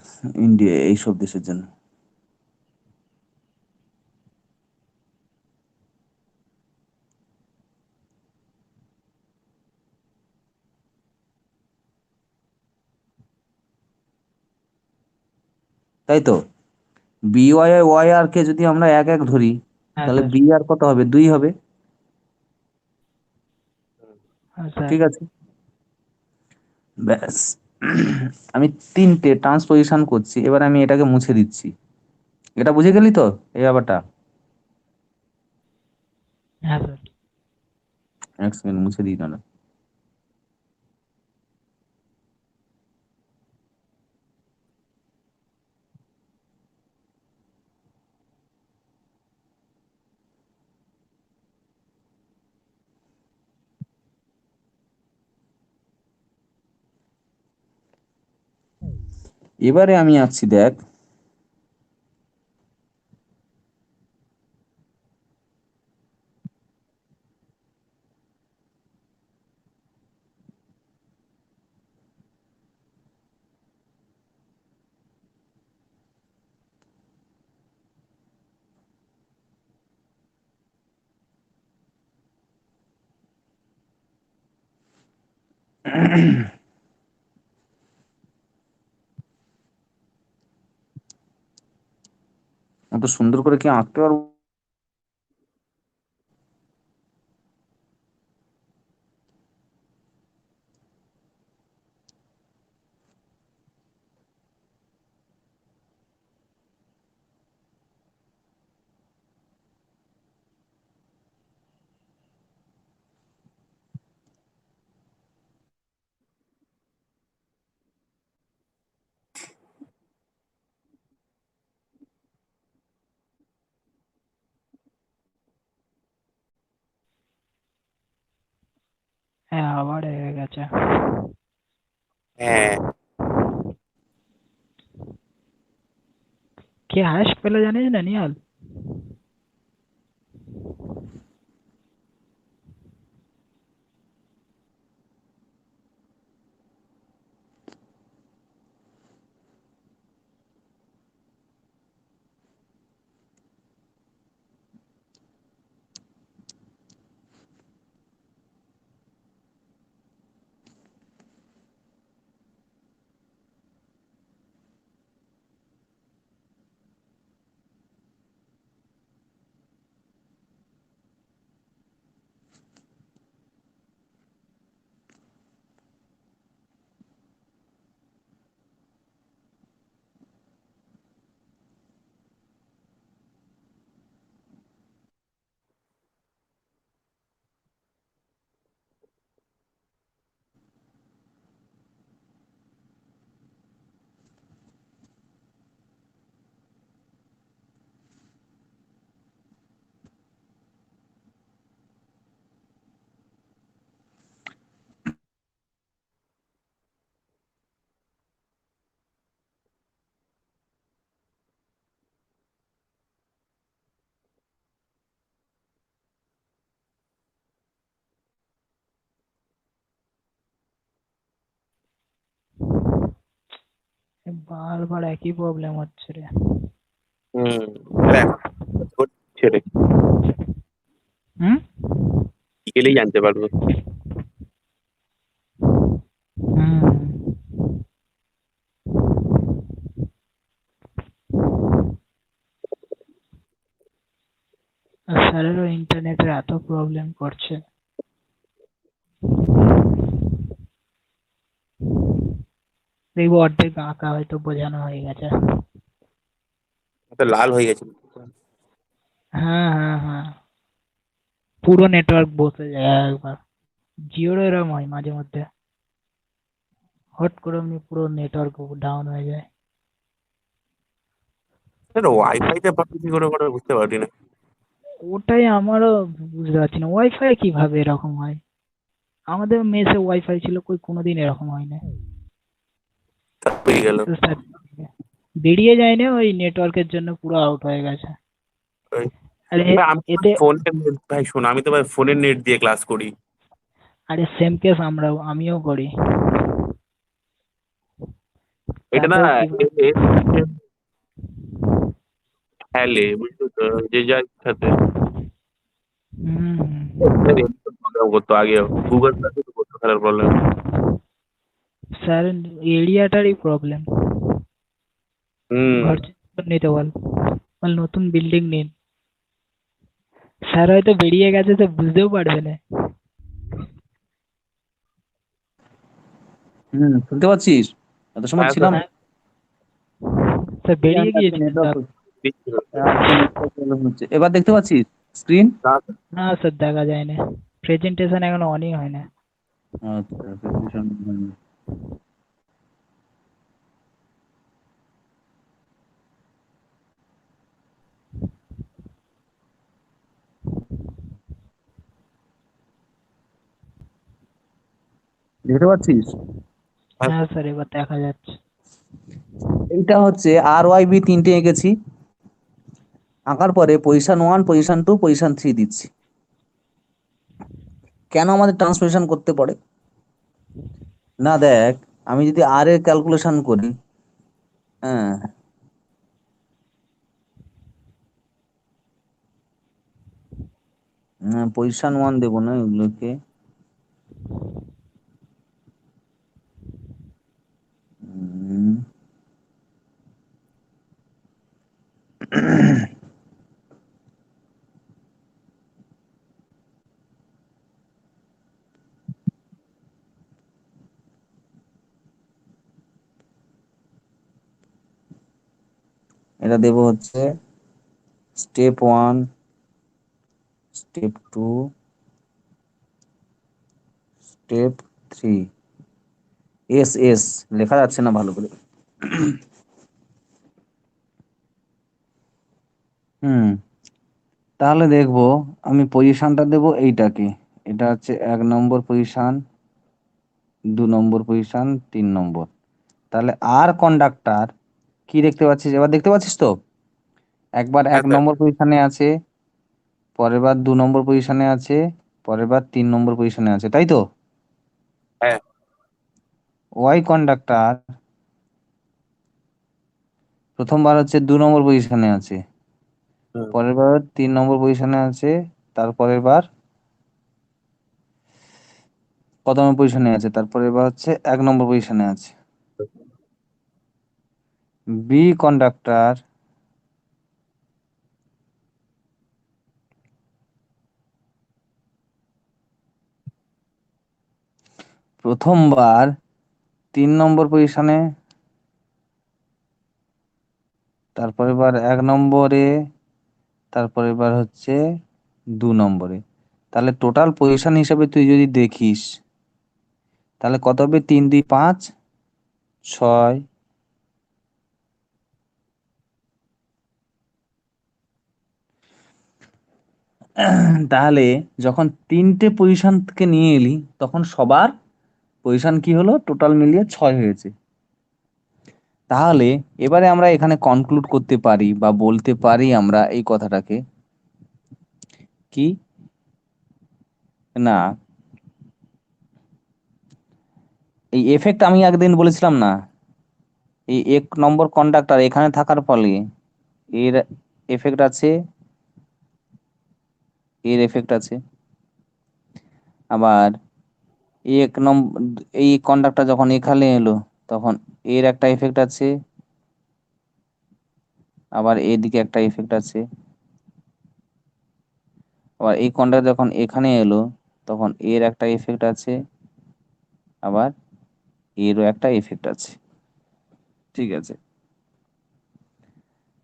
ইন্ডিয়া এইসব দেশের জন্য। তাই তো, BY আর কে যদি আমরা 1 1 ধরি, হ্যাঁ তাহলে স্যার। বি আর কত হবে, 2 হবে। হ্যাঁ স্যার। ঠিক আছে, ব্যাস। আমি 3টে ট্রান্সপোজিশন করছি, এবার আমি এটাকে মুছে দিচ্ছি। এটা বুঝে গেলি তো এই ব্যাপারটা? হ্যাঁ স্যার। 1 সেকেন্ড মুছে দিই না। এবারে আমি আঁকছি, দেখ। অত সুন্দর করে কি আঁকতে পারবো? হ্যাঁ, আবার হয়ে গেছে। হ্যাঁ কে হায়েস্ট পেলো জানিস না নিহাল? বারবার একই প্রবলেম হচ্ছে রে। হুম তাহলে এখন হচ্ছে রে, হুম? বিকেলেই জানতে পারবো। হুম। আর স্যারেরও ইন্টারনেটের এত প্রবলেম করছে। দেখবো অর্ধেক আঁকা হয়তো বোঝানো হয়ে গেছে। তো লাল হয়ে গেছে। হ্যাঁ হ্যাঁ হ্যাঁ, পুরো নেটওয়ার্ক বসে যায় একবার। জিওর এরকম হয় মাঝে মধ্যে, হট করে এমনি পুরো নেটওয়ার্ক ডাউন হয়ে যায়। স্যার ওয়াইফাই তে পাচ্ছি কি করে করে বুঝতে পারি না। ওটাই আমারও বুঝতে পারছি না, ওয়াইফাই কিভাবে এরকম হয়। আমাদের মেসে ওয়াইফাই ছিল, কই কোনোদিন এরকম হয় না। তা পেয়ে গেল। তো স্যার বেরিয়ে যায় না, ওই নেটওয়ার্কের জন্য পুরো আউট হয়ে গেছে। ওই, আরে ভাই আমি তো এতে ফোনের নেট, ভাই শোন আমি তো ভাই ফোনের নেট দিয়ে ক্লাস করি। আরে সেম কেস আমিও করি। এটা না তাতেও কি খেলে বুঝলি তো, যে যার সাথে হুম প্রবলেম করতো আগে, গুগল ক্লাসে তো করতো খেলার প্রবলেম। স্যার এরিয়াটারই প্রবলেম। হুম ঘর নিতে বল, বল নতুন বিল্ডিং নিন। স্যার হয়তো বেরিয়ে গেছে, তো বুঝতেও পারবে না। শুনতে পাচ্ছিস? এত সময় হ্যাঁ ছিলাম স্যার বেরিয়ে গিয়েছিলেন তো? এবার দেখতে পাচ্ছিস স্ক্রিন? না স্যার, দেখা যায় না, প্রেজেন্টেশন এখনো অনই হয় না। আচ্ছা, প্রেসক্রিপশন হয়নি। দেখতে পাচ্ছিস? হ্যাঁ স্যার, এবার দেখা যাচ্ছে। এইটা হচ্ছে RYB 3টে এঁকেছি, আঁকার পরে পজিশন 1, পজিশন 2, পজিশন 3 দিচ্ছি। কেন আমাদের ট্রান্সফরমেশন করতে পারে না? দেখ, আমি যদি আর এর ক্যালকুলেশন করি, হ্যাঁ, পজিশন 1 দেবো না এগুলোকে, এটা দেব হচ্ছে step 1, step 2, step 3। S S লেখা যাচ্ছে না ভালো করে। তাহলে দেখবো আমি পজিশনটা দেব এইটাকে, এটা হচ্ছে 1 নম্বর পজিশন, 2 নম্বর পজিশন, 3 নম্বর। তাহলে আর কন্ডাক্টর কি দেখতে পাচ্ছিস, এবার দেখতে পাচ্ছিস তো? একবার হ্যাঁ 1 স্যার। নম্বর পজিশনে আছে, পরের বার 2 নম্বর পজিশনে আছে, পরের বার 3 নম্বর পজিশনে আছে, তাই তো? হ্যাঁ। ওয়াই কন্ডাক্টর প্রথমবার হচ্ছে 2 নম্বর পজিশনে আছে, হুম। পরের বার 3 নম্বর পজিশনে আছে, তারপরের বার কত নম্বর পজিশনে আছে, তারপরের বার হচ্ছে 1 নম্বর পজিশনে আছে। বি কন্ডাক্টর প্রথমবার 3 নম্বর পজিশনে, তারপরের বার 1 নম্বরে, তারপরের বার হচ্ছে 2 নম্বরে। তাহলে টোটাল পজিশন হিসেবে তুই যদি দেখিস তাহলে কত হবে? 3 2 5 6। তাহলে যখন 3টে পজিশন থেকে নিয়ে এলি তখন সবার পজিশন কি হলো? টোটাল মিলিয়ে 6 হয়েছে। তাহলে এবারে আমরা এখানে কনক্লুড করতে পারি বা বলতে পারি আমরা এই কথাটাকে কি না, এই এফেক্ট আমি একদিন বলেছিলাম না, এই 1 নম্বর কন্ডাক্টর এখানে থাকার ফলে এর এফেক্ট আছে, এর এফেক্ট আছে। আবার এই 1 নম্বর, এই কন্ডাক্টর যখন এখানে এলো তখন এর একটা এফেক্ট আছে, আবার এদিকে একটা এফেক্ট আছে। আবার এই কন্ডাক্টর যখন এখানে এলো তখন এর একটা এফেক্ট আছে, আবার এরও একটা এফেক্ট আছে। ঠিক আছে,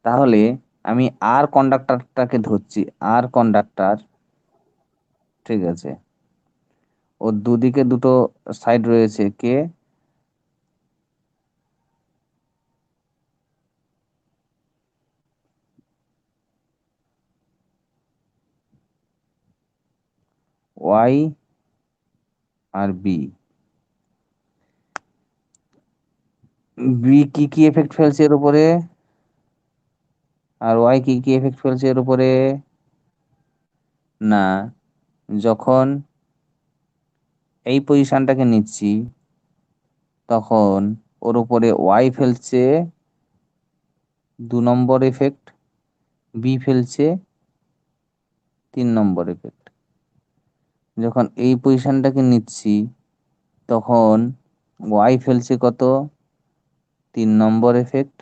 তাহলে আমি আর কন্ডাক্টরটাকে ধরছি, আর কন্ডাক্টর। ঠিক আছে, ওর দুদিকে দুটো সাইড রয়েছে, কে? ওয়াই আর বি। বি কি কি এফেক্ট ফেলছে এর উপরে, আর ওয়াই কি কি এফেক্ট ফেলছে এর উপরে? না, যখন এই পজিশনটাকে নিচ্ছি তখন ওর উপরে ওয়াই ফেলছে 2 নম্বর এফেক্ট, বি ফেলছে 3 নম্বর এফেক্ট। যখন এই পজিশনটাকে নিচ্ছি তখন ওয়াই ফেলছে কত? 3 নম্বর এফেক্ট,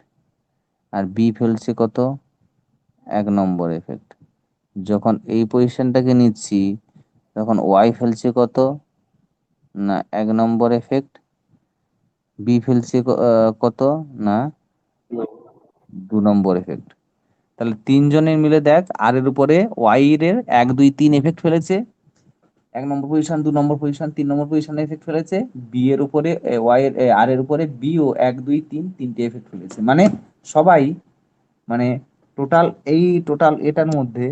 আর বি ফেলছে কত? 1 নম্বর এফেক্ট। যখন এই পজিশনটাকে নিচ্ছি তখন ওয়াই ফেলছে কত? না 1 নম্বর এফেক্ট, বি ফেলছে কত? না 2 নম্বর এফেক্ট। তাহলে 3 জনের মিলে দেখ আর এর উপরে ওয়াই এর 1 2 3 এফেক্ট ফেলেছে, 1 নম্বর পজিশন, 2 নম্বর পজিশন, 3 নম্বর পজিশনে এফেক্ট ফেলেছে। বি এর উপরে ওয়াই এর আর এর উপরে বি ও 1 2 3 তিনটে এফেক্ট ফেলেছে। মানে সবাই, মানে টোটাল, এই টোটাল এটার মধ্যে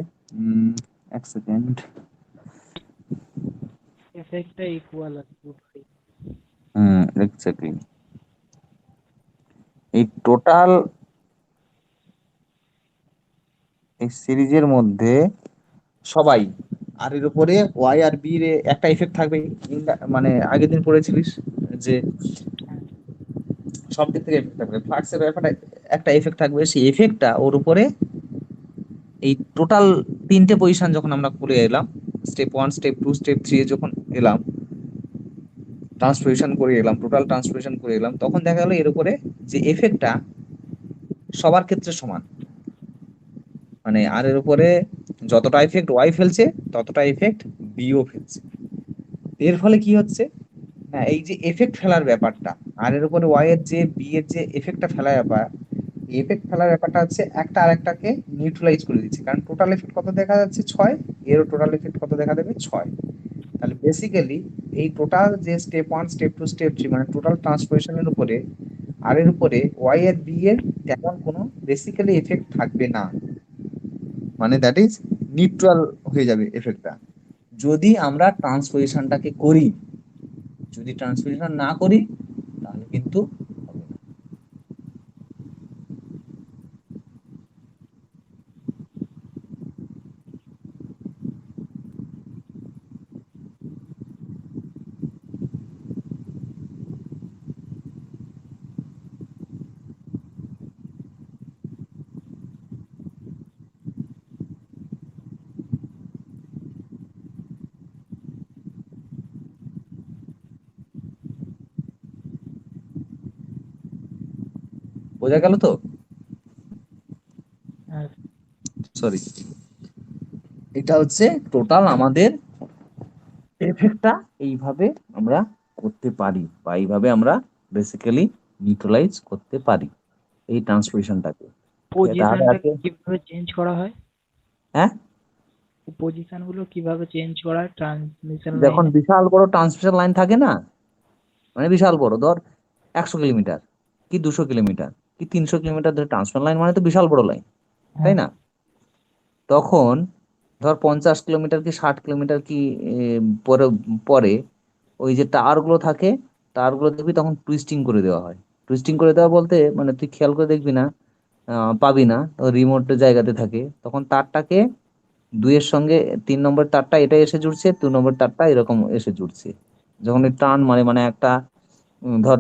1 সেকেন্ড, এফেক্টটা ইকুয়াল আছে। এক্স্যাক্টলি, এই টোটাল এই সিরিজের মধ্যে সবাই আর এর উপরে ওয়াই আর বি এর একটা এফেক্ট থাকবে। মানে আগের দিন পড়েছিলিস যে সব দিক থেকে এফেক্ট থাকবে, ফ্লাক্সের ব্যাপারটা একটা এফেক্ট থাকবে, সেই এফেক্টটা ওর উপরে এই টোটাল 3টে পজিশন যখন আমরা করে এলাম, স্টেপ 1 স্টেপ 2 স্টেপ 3 এ যখন এলাম, ট্রান্সফরমেশন করে এলাম, টোটাল ট্রান্সফরমেশন করে এলাম, তখন দেখা গেল এর উপরে যে এফেক্টটা সবার ক্ষেত্রে সমান। মানে আর এর উপরে যতটা এফেক্ট ওয়াই ফেলছে ততটা এফেক্ট বিও ফেলছে। এর ফলে কি হচ্ছে না, এই যে এফেক্ট ফেলার ব্যাপারটা, আর এর উপরে ওয়াই এর যে বি এর যে এফেক্টটা ফেলার ব্যাপার, এফেক্ট ফেলার ব্যাপারটা হচ্ছে একটা আরেকটাকে নিউট্রালাইজ করে দিচ্ছে, কারণ টোটাল এফেক্ট কত দেখা যাচ্ছে 6, এরও টোটাল এফেক্ট কত দেখা দেবে 6। তাহলে বেসিক্যালি এই টোটাল যে স্টেপ 1 স্টেপ 2 স্টেপ 3 মানে টোটাল ট্রান্সপোজিশনের উপরে আর এর উপরে ওয়াই আর বি এর তেমন কোনো বেসিক্যালি এফেক্ট থাকবে না, মানে দ্যাট ইজ নিউট্রাল হয়ে যাবে এফেক্টটা যদি আমরা ট্রান্সপোজিশনটাকে করি। যদি ট্রান্সপোজিশন না করি তাহলে কিন্তু হবে না। বোঝা গেল তো? হ্যাঁ, সরি, এটা হচ্ছে টোটাল আমাদের এফেক্টটা এইভাবে আমরা করতে পারি, বা এইভাবে আমরা বেসিক্যালি নিউট্রালাইজ করতে পারি এই ট্রান্সপোজিশনটাকে। তাহলে পজিশনটা আছে কিভাবে চেঞ্জ করা হয়? হ্যাঁ, পজিশন গুলো কিভাবে চেঞ্জ করা হয় ট্রান্সমিশন যখন লাইনে? বিশাল বড় ট্রান্সমিশন লাইন থাকে না, মানে বিশাল বড়, ধর 100 কিলোমিটার কি 200 কিলোমিটার কি 300 কিলোমিটার ধরে ট্রান্সমিশন লাইন, মানে তো বিশাল বড় লাইন, তাই হ্যাঁ, না? তখন ধর 50 কিলোমিটার কি 60 কিলোমিটার কি পরে পরে ওই যে টাওয়ার গুলো থাকে, টাওয়ার গুলো দেখবি তখন টুইস্টিং করে দেওয়া হয়। টুইস্টিং করে দেওয়া বলতে মানে তুই খেয়াল করে দেখবি না, পাবি না, রিমোট জায়গাতে থাকে, তখন তারটাকে 2 এর সঙ্গে 3 নম্বর তারটা এটা এসে জুড়ছে, 2 নম্বর তারটা এরকম এসে জুড়ছে। যখন এই টান মানে মানে একটা ধর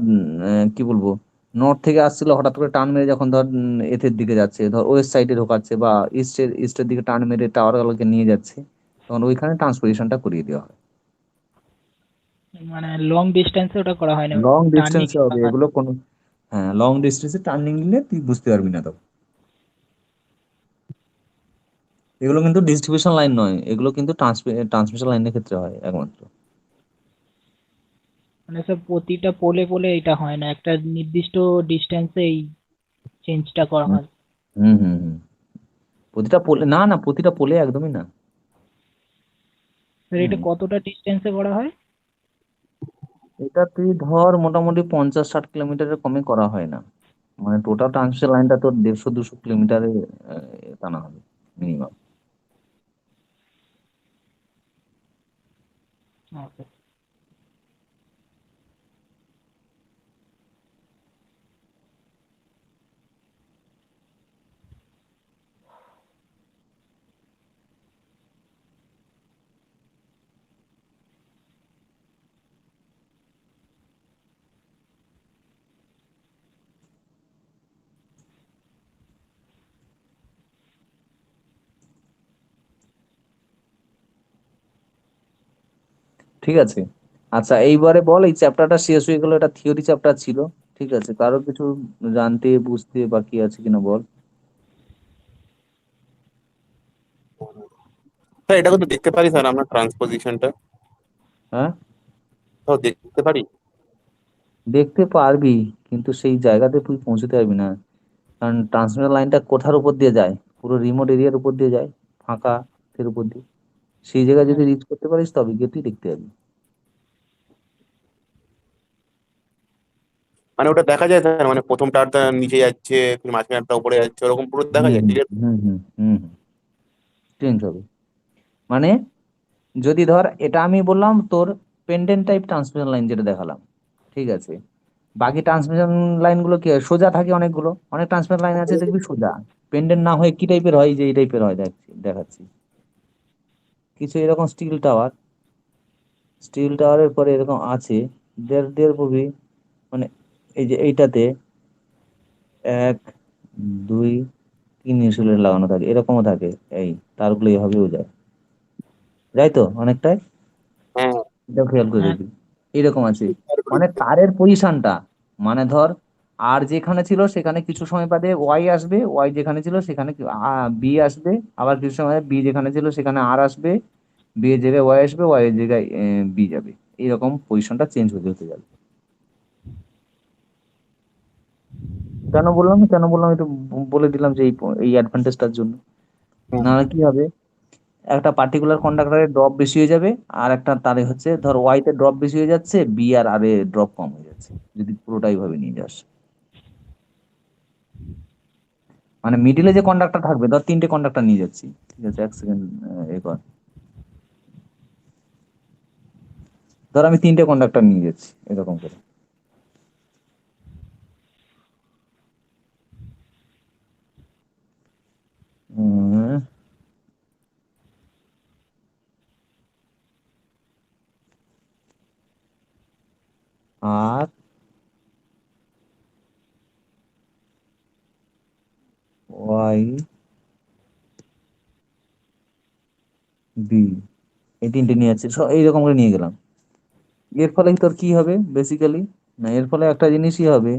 কি বলবো, নর্থ থেকে আসছিল হঠাৎ করে টান মেরে যখন ধর এথের দিকে যাচ্ছে, ধর ওয়েস্ট সাইডে ঢোকাচ্ছে বা ইস্টের দিকে টান মেরে টাওয়ার গুলোকে নিয়ে যাচ্ছে, তখন ওইখানে ট্রান্সপোজিশনটা করিয়ে দেওয়া হয়। মানে লং ডিস্টেন্সে ওটা করা হয় না, লং টার্নিং। ডিস্টেন্সে হবে এগুলো কোনো, হ্যাঁ লং ডিস্টেন্সে টার্নিং নিলে তুই বুঝতে পারবি না তো। এগুলো কিন্তু ডিস্ট্রিবিউশন লাইন নয়, এগুলো কিন্তু ট্রান্সমিশন লাইনের ক্ষেত্রে হয় একমাত্র। মানে সব প্রতিটা পোলে পোলে এটা হয় না, একটা নির্দিষ্ট ডিস্টেন্সে এই চেঞ্জটা করা হুম হয়। হুম হুম হুম। প্রতিটা পোলে না, না প্রতিটা পোলে একদমই না। তো এটা হুম, কতটা ডিস্টেন্সে করা হয়? এটা তুই ধর মোটামুটি 50-60 কিলোমিটারের কমে করা হয় না, মানে টোটাল ট্রান্সমিশন লাইনটা তোর 150-200 কিলোমিটারে টানা হবে মিনিমাম। ওকে। ঠিক আছে, আচ্ছা এইবারে বল, এই চ্যাপ্টারটা শেষ হয়ে গেল, এটা থিওরি চ্যাপ্টার ছিল, ঠিক আছে, কারো কিছু জানতে বুঝতে বাকি আছে কিনা বল। স্যার এটা কিন্তু দেখতে পারি স্যার আমরা ট্রান্সপোজিশনটা, হ্যাঁ, তো দেখতে পারি। দেখতে পারবি কিন্তু সেই জায়গাতে তুই পৌঁছতে পারবি না, কারণ ট্রান্সমিশন লাইনটা কোথার উপর দিয়ে যায়, পুরো রিমোট এরিয়ার উপর দিয়ে যায়, ফাঁকা এর উপর দিয়ে, সেই জায়গায় যদি রিচ করতে পারিস তবে গিয়ে তুই দেখতে পাবি। মানে ওটা দেখা যায় স্যার, মানে প্রথম টারটা নিচে যাচ্ছে, ফির মাঝখানটা উপরে যাচ্ছে, ওরকম পুরো হুম দেখা যায় হুম ক্লিয়ার। হুম হুম হুম চেঞ্জ হবে, মানে যদি ধর এটা আমি বললাম তোর পেন্ডেন্ট টাইপ ট্রান্সমিশন লাইন যেটা দেখালাম, ঠিক আছে, বাকি ট্রান্সমিশন লাইনগুলো কি হয়, সোজা থাকে অনেকগুলো, অনেক ট্রান্সমিশন লাইন আছে দেখবি সোজা, পেন্ডেন্ট না হয়ে কি টাইপের হয়, যে এই টাইপের হয় দেখাচ্ছি কিছু এরকম স্টিল টাওয়ারের পরে এরকম আছে, দেড় দেড় বুবি, মানে এই যে এইটাতে 1 2 3 ইনসুলেট লাগানো থাকে, এরকমও থাকে, এই তারগুলো এইভাবেও যায়, যাই তো অনেকটাই, হ্যাঁ এটা খেয়াল করে হ্যাঁ, দেখবি এরকম আছে, তারপরে মানে তারের পজিশনটা, মানে ধর আর যেখানে ছিল সেখানে কিছু সময় বাদে ওয়াই আসবে, ওয়াই যেখানে ছিল সেখানে বি আসবে, আবার কিছু সময় বি যেখানে ছিল সেখানে আর আসবে, বি এর জায়গায় ওয়াই আসবে, ওয়াই এর জায়গায় বি যাবে, এইরকম পজিশনটা চেঞ্জ হতে হতে যাবে। কেন বললাম একটু বলে দিলাম যে এই অ্যাডভান্টেজটার জন্য। নাহলে কি হবে, একটা পার্টিকুলার কন্ডাক্টরের ড্রপ বেশি হয়ে যাবে, আর একটা তারে হচ্ছে ধর ওয়াই তে ড্রপ বেশি হয়ে যাচ্ছে, বি আর আর এ ড্রপ কম হয়ে যাচ্ছে, যদি পুরোটাই ভাবে নিয়ে যাস। মানে মিডিলে যে কন্ডাক্টর থাকবে, ধর 3টে কন্ডাক্টর নিয়ে যাচ্ছি, ঠিক আছে, এক সেকেন্ড এ কর, ধর আমি 3টে কন্ডাক্টর নিয়ে যাচ্ছি এরকম করে। উম, আর ওয়াই বি, এই 3টে নিয়ে যাচ্ছি, এইরকম করে নিয়ে গেলাম। এর ফলে তোর কি হবে বেসিক্যালি, না এর ফলে একটা জিনিসই হবে,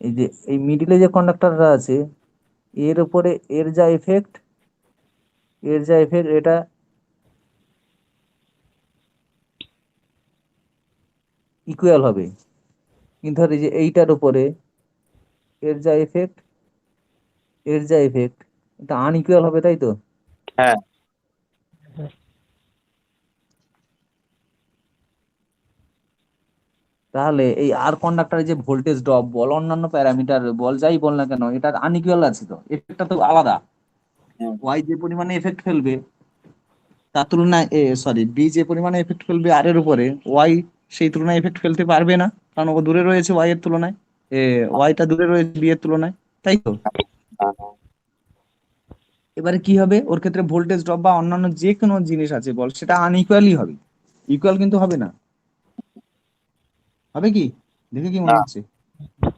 এই যে এই মিডিলে যে কন্ডাক্টররা আছে, এর উপরে এর যা এফেক্ট এটা ইকুয়াল হবে, কিন্তু ধর এই যে এইটার উপরে এর যা এফেক্ট এটা আনইকুয়াল হবে, তাই তো? হ্যাঁ তাহলে এই আর কন্ডাক্টরের যে ভোল্টেজ ড্রপ বল, অন্যান্য প্যারামিটার বল, যাই বল না কেন, এটা আনইকুয়াল আছে, তো এফেক্টটা তো আলাদা। হুম। ওয়াই যে পরিমাণে এফেক্ট ফেলবে তার তুলনায় বি যে পরিমাণে এফেক্ট ফেলবে আর এর উপরে, ওয়াই সেই তুলনায় এফেক্ট ফেলতে পারবে না, কারণ ও দূরে রয়েছে ওয়াই এর তুলনায়, ওয়াইটা দূরে রয়েছে বি এর তুলনায়, তাই তো? এবারে কি হবে, ওর ক্ষেত্রে ভোল্টেজ ড্রপ বা অন্যান্য যে কোনো জিনিস আছে বল, সেটা আনইকুয়ালি হবে, ইকুয়াল কিন্তু হবে না। হবে কি, দেখে কি মনে না, হচ্ছে?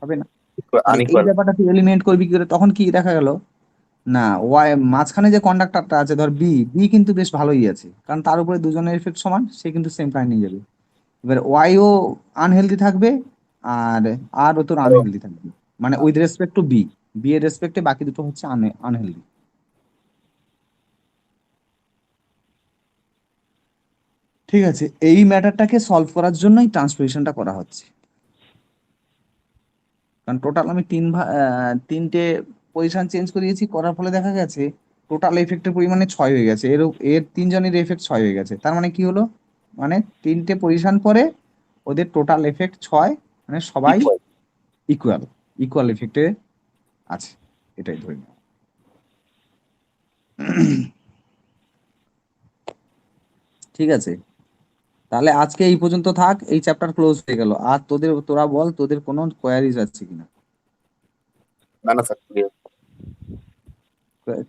হবে না। তাহলে এই আনইকুয়াল। ব্যাপারটা তুই এলিমিনেট করবি কি করে? তখন কি দেখা গেল, না ওয়াই মাঝখানে যে কন্ডাক্টরটা আছে ধর বি, বি কিন্তু বেশ ভালোই আছে, কারণ তার উপরে দুজনের এফেক্ট সমান, সে কিন্তু সেম কারেন্ট নিয়ে যাবে। এবার ওয়াইও আনহেলদি থাকবে, আর আর ও তোর আনহেলদি থাকবে, মানে with respect to B, B এর রেসপেক্টে বাকি দুটো হচ্ছে আনহেলদি। ঠিক আছে, এই ম্যাটারটাকে সলভ করার জন্যই ট্রান্সপোজিশনটা করা হচ্ছে, কারণ টোটাল আমি 3টে পজিশন চেঞ্জ করিয়েছি, করার ফলে দেখা গেছে টোটাল এফেক্টের পরিমাণে 6 হয়ে গেছে, এর 3জনের এফেক্ট 6 হয়ে গেছে, তার মানে কি হলো, মানে 3টে পজিশন পরে ওদের টোটাল এফেক্ট 6, মানে সবাই ইকুয়াল ইকুয়াল এফেক্টে আছে, এটাই ধরে নাও। ঠিক আছে, তাহলে আজকে এই পর্যন্ত থাক, এই চ্যাপ্টার ক্লোজ হয়ে গেল। আর তোরা বল, তোদের কোনো কোয়ারিজ আছে কিনা? না না স্যার,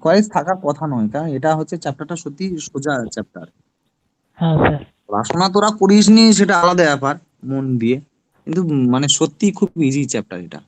কোয়ারিজ থাকার কথা নয়, কারণ এটা হচ্ছে চ্যাপ্টারটা সত্যি সোজা চ্যাপ্টার। হ্যাঁ স্যার। পড়াশোনা তোরা করিসনি সেটা আলাদা ব্যাপার, মন দিয়ে, কিন্তু মানে সত্যি খুব ইজি চ্যাপ্টার এটা।